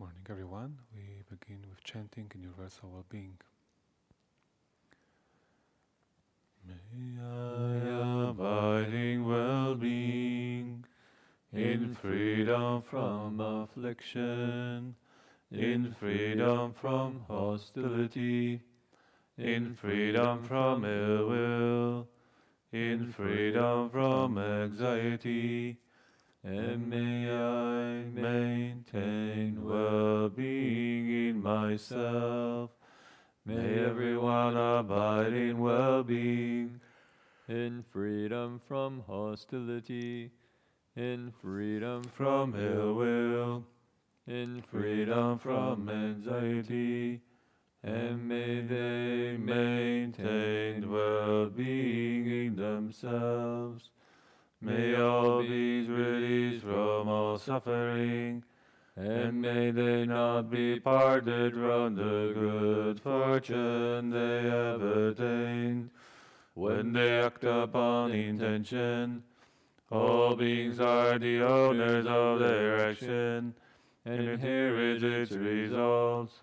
Morning, everyone. We begin with chanting universal well-being. May I abiding well-being in freedom from affliction, in freedom from hostility, in freedom from ill will, in freedom from anxiety, and may I maintain well-being in myself. May everyone abide in well-being, in freedom from hostility, in freedom from ill will, in freedom from anxiety, and may they maintain well-being in themselves. May all be released from all suffering, and may they not be parted from the good fortune they have attained. When they act upon intention, all beings are the owners of their action, and inherit its results.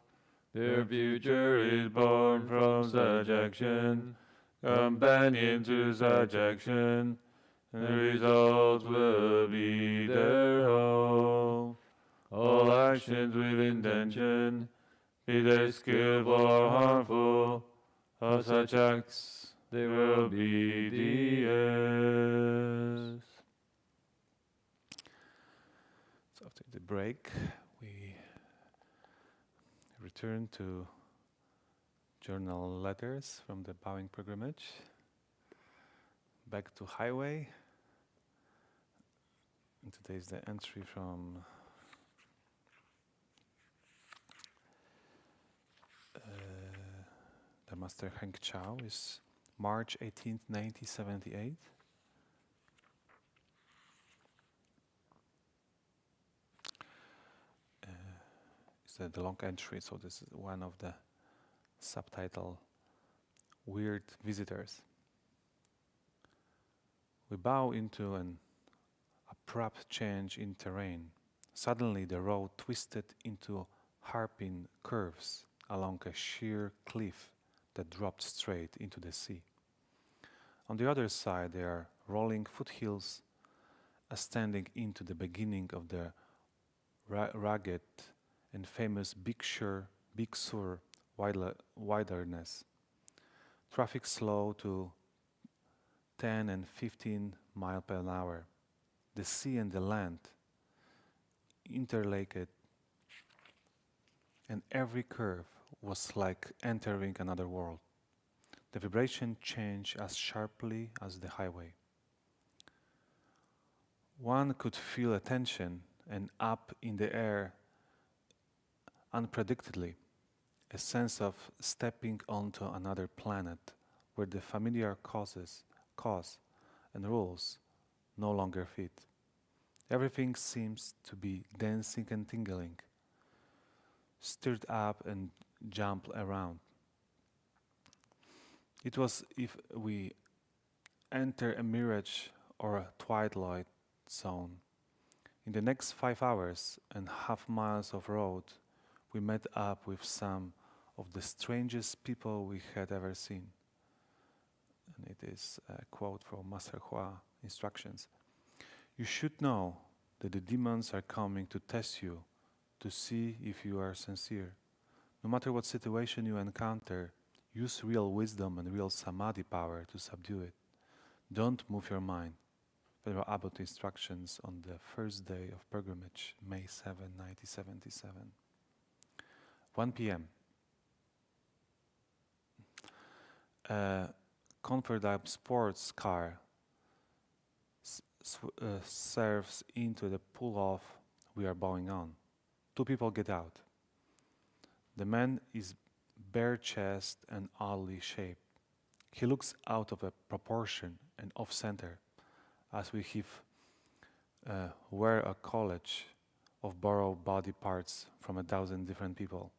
Their future is born from such action, companion to such action, and the results will be their home. All actions with intention, be they skillful or harmful, of such acts they will be the heirs. So after the break, we return to journal letters from the bowing pilgrimage, back to highway. And today is the entry from the Master Heng Chao, is March 18th, 1978. It's the long entry, so this is one of the subtitle Weird Visitors. We bow into an abrupt change in terrain. Suddenly the road twisted into hairpin curves along a sheer cliff that dropped straight into the sea. On the other side there are rolling foothills ascending into the beginning of the rugged and famous Big Sur wilderness. Traffic slow to 10 and 15 miles per hour. The sea and the land interlaced, and every curve was like entering another world. The vibration changed as sharply as the highway. One could feel a tension and up in the air unpredictably, a sense of stepping onto another planet where the familiar cause and rules no longer fit. Everything seems to be dancing and tingling, stirred up and jumped around. It was if we enter a mirage or a twilight zone. In the next 5 hours and half miles of road, we met up with some of the strangest people we had ever seen. And it is a quote from Master Hua instructions. You should know that the demons are coming to test you, to see if you are sincere. No matter what situation you encounter, use real wisdom and real samadhi power to subdue it. Don't move your mind. Venerable Abbot instructions on the first day of pilgrimage, May 7, 1977. 1 p.m. A comfortable sports car serves into the pull-off we are bowing on. 2 people get out. The man is bare-chested and oddly shaped. He looks out of proportion and off-center, as if wear a college of borrowed body parts from 1,000 different people.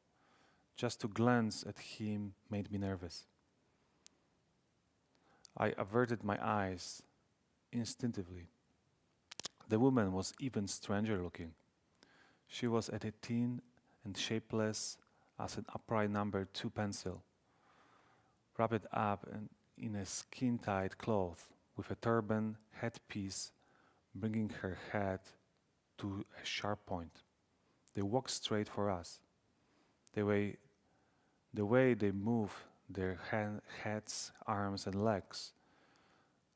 Just to glance at him made me nervous. I averted my eyes instinctively. The woman was even stranger looking. She was at 18 and shapeless as an upright number 2 pencil, wrapped up in a skin-tight cloth with a turban headpiece bringing her head to a sharp point. They walk straight for us. The way they move their heads, arms, and legs,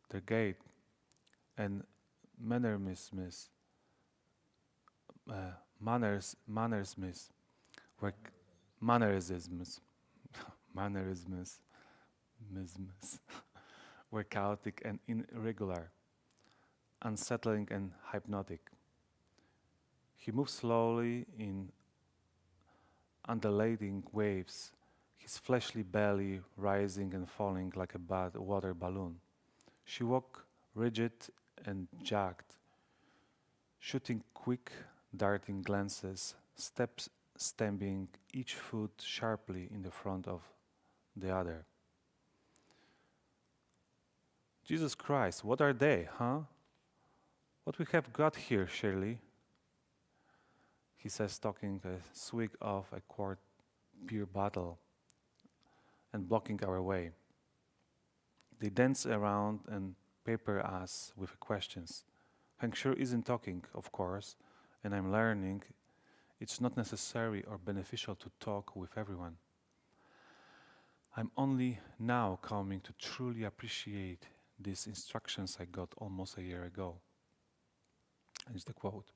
their gait and mannerisms were mannerisms were chaotic and irregular, unsettling and hypnotic. He moved slowly in undulating waves, his fleshly belly rising and falling like a water balloon. She walked rigid and jagged, shooting quick, darting glances, steps stamping each foot sharply in the front of the other. Jesus Christ, what are they, huh? What we have got here, Shirley? He says, taking a swig of a quart beer bottle and blocking our way. They dance around and pepper us with questions. Heng sure isn't talking, of course, and I'm learning it's not necessary or beneficial to talk with everyone. I'm only now coming to truly appreciate these instructions I got almost a year ago. And it's the quote.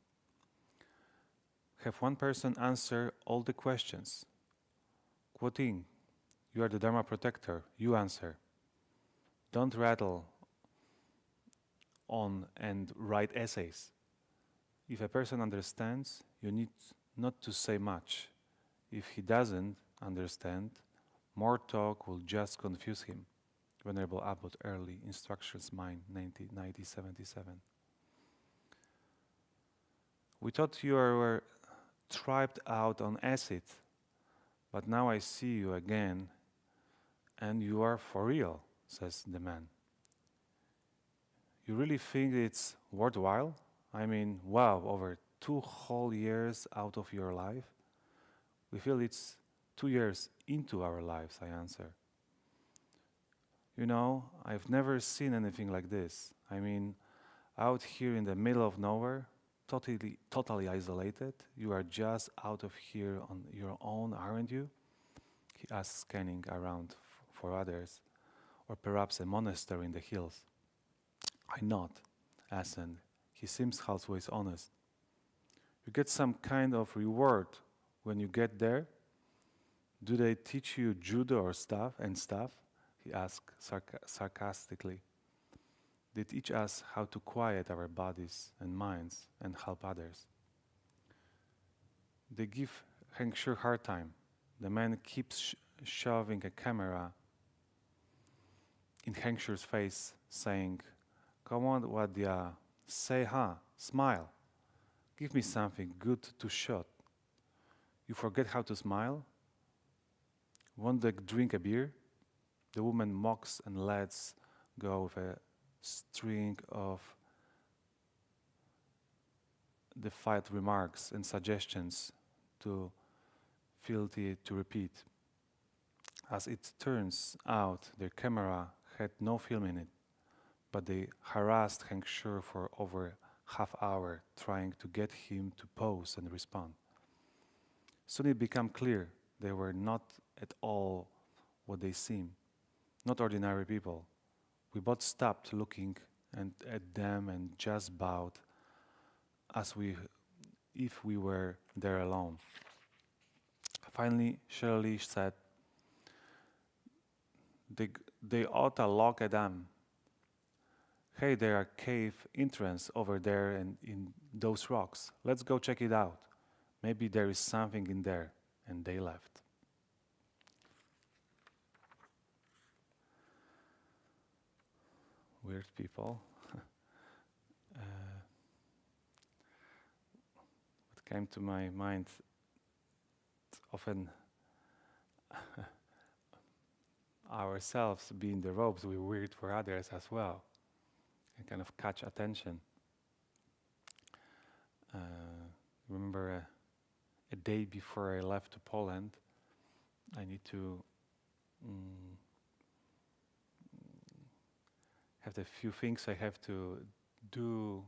Have one person answer all the questions. Quoting, you are the Dharma protector, you answer. Don't rattle on and write essays. If a person understands, you need not to say much. If he doesn't understand, more talk will just confuse him. Venerable Abbot, Early Instructions, Mine, 1977. We thought you were tripped out on acid, but now I see you again, and you are for real, says the man. You really think it's worthwhile? I mean, wow, over 2 whole years out of your life? We feel it's 2 years into our lives, I answer. You know, I've never seen anything like this. I mean, out here in the middle of nowhere, totally isolated, you are just out of here on your own, aren't you? He asks, scanning around for others, or perhaps a monastery in the hills. I nod, and he seems halfway honest. You get some kind of reward when you get there? Do they teach you judo or stuff? He asked sarcastically. They teach us how to quiet our bodies and minds and help others. They give Heng Sure hard time. The man keeps shoving a camera in Heng Sure's face, saying, come on, Wadya, say ha, smile. Give me something good to shot. You forget how to smile? Want to drink a beer? The woman mocks and lets go with a string of defiant remarks and suggestions to filthy to repeat. As it turns out, their camera had no film in it, but they harassed Heng Sure for over half hour trying to get him to pose and respond. Soon it became clear they were not at all what they seem, not ordinary people. We both stopped looking at them and just bowed as if we were there alone. Finally, Shirley said, they ought to look at them. Hey, there are cave entrance over there and in those rocks. Let's go check it out. Maybe there is something in there. And they left. Weird people. What came to my mind, it's often ourselves being the ropes, we're weird for others as well. And kind of catch attention. Remember a day before I left to Poland, I need to have a few things I have to do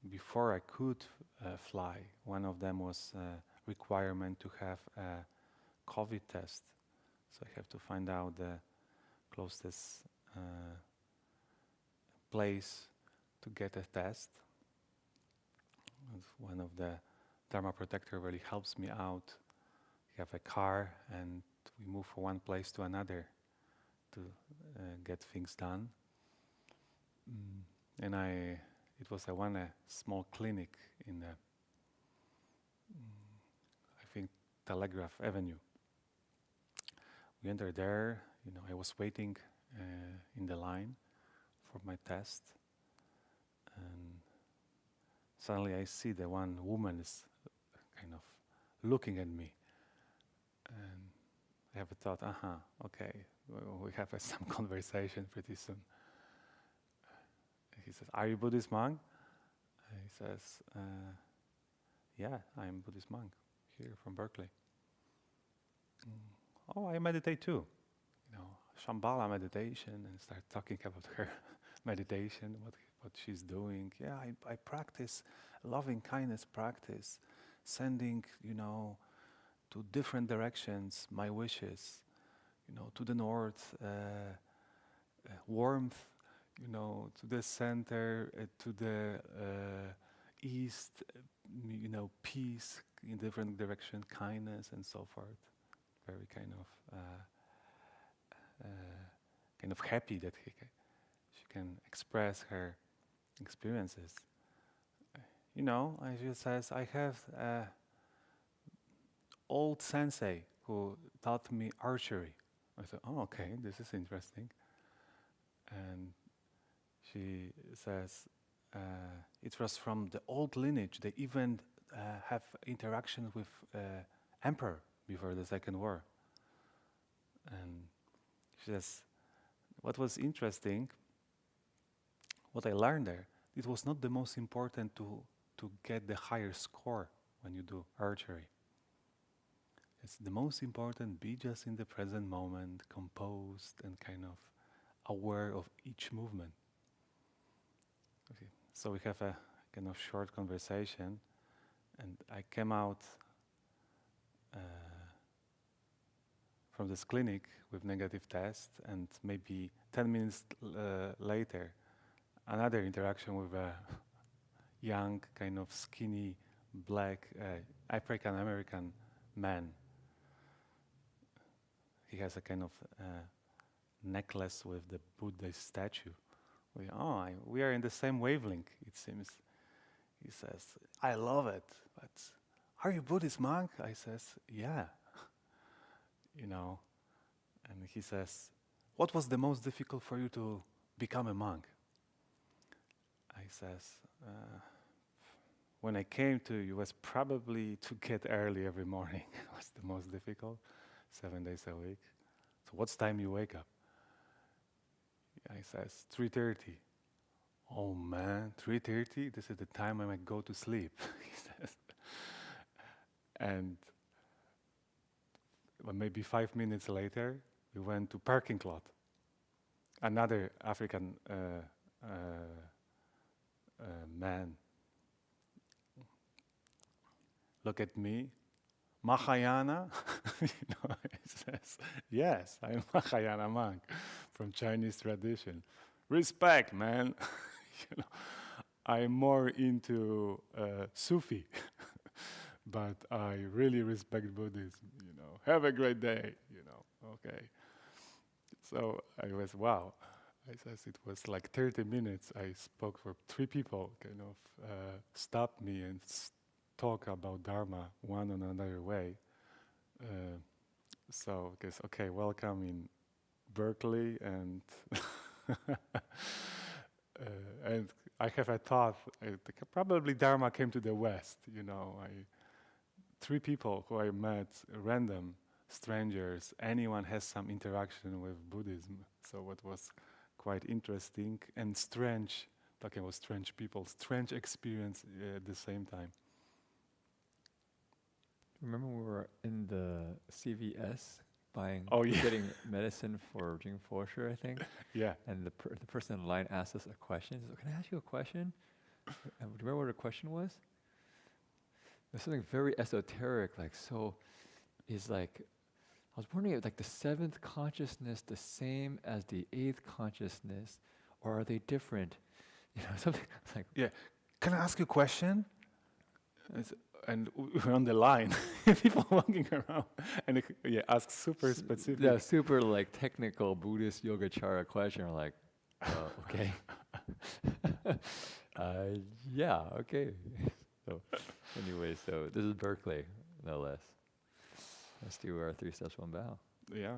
before I could fly. One of them was requirement to have a COVID test. So I have to find out the closest place to get a test. One of the Dharma protector really helps me out. We have a car and we move from one place to another to get things done. And it was a small clinic in I think Telegraph Avenue. We entered there. I was waiting in the line for my test, and suddenly I see the one woman is kind of looking at me, and I have a thought, okay, we have some conversation pretty soon. He says, "Are you Buddhist monk?" He says, "Yeah, I'm Buddhist monk here from Berkeley." "Oh, I meditate too. Shambhala meditation," and start talking about her meditation, what she's doing. "Yeah, I practice loving kindness practice, sending, to different directions my wishes, to the north, warmth, to the center, to the east, peace in different direction, kindness, and so forth." Very kind of happy that she can express her experiences. She says, "I have old sensei who taught me archery." I said, "Oh, okay, this is interesting." And she says, it was from the old lineage. They even have interaction with emperor before the Second War. And she says, what was interesting, what I learned there, it was not the most important to get the higher score when you do archery. It's the most important, be just in the present moment, composed and kind of aware of each movement. Okay. So we have a kind of short conversation, and I came out from this clinic with negative test, and maybe 10 minutes later, another interaction with a young, kind of skinny, black, African American man. He has a kind of necklace with the Buddha statue. We are in the same wavelength, it seems. He says, "I love it, but are you Buddhist monk?" I says, "Yeah." And he says, "What was the most difficult for you to become a monk?" I says, when I came to US, probably to get early every morning was the most difficult, 7 days a week. "So what's time you wake up?" I says, 3:30. "Oh man, 3:30? This is the time I might go to sleep," he says. And maybe 5 minutes later, we went to parking lot. Another African man. Look at me. "Mahayana?" He says, "Yes, I'm Mahayana monk from Chinese tradition." "Respect, man." I'm more into Sufi, but I really respect Buddhism. Have a great day. Okay. So I was, wow. I says it was like 30 minutes. I spoke for 3 people, kind of stopped me and talk about Dharma one or another way. So, because, okay, welcome in Berkeley, and and I have a thought, probably Dharma came to the West, 3 people who I met, random strangers, anyone has some interaction with Buddhism. So what was quite interesting and strange, talking about strange people, strange experience at the same time. Remember we were in the CVS Oh, yeah. getting medicine for Jing Fosher, I think. Yeah. And the person in line asked us a question. He said, "Can I ask you a question?" And do you remember what the question was? It was something very esoteric, like so. Is like, I was wondering, if like the seventh consciousness the same as the eighth consciousness, or are they different? You know, something it's like. Yeah. Can I ask you a question? And we're on the line, people walking around, and ask super specific. Yeah, super like technical Buddhist Yogacara question. We're like, okay. Yeah, okay. So, anyway, so this is Berkeley, no less. Let's do our 3 steps, 1 bow. Yeah.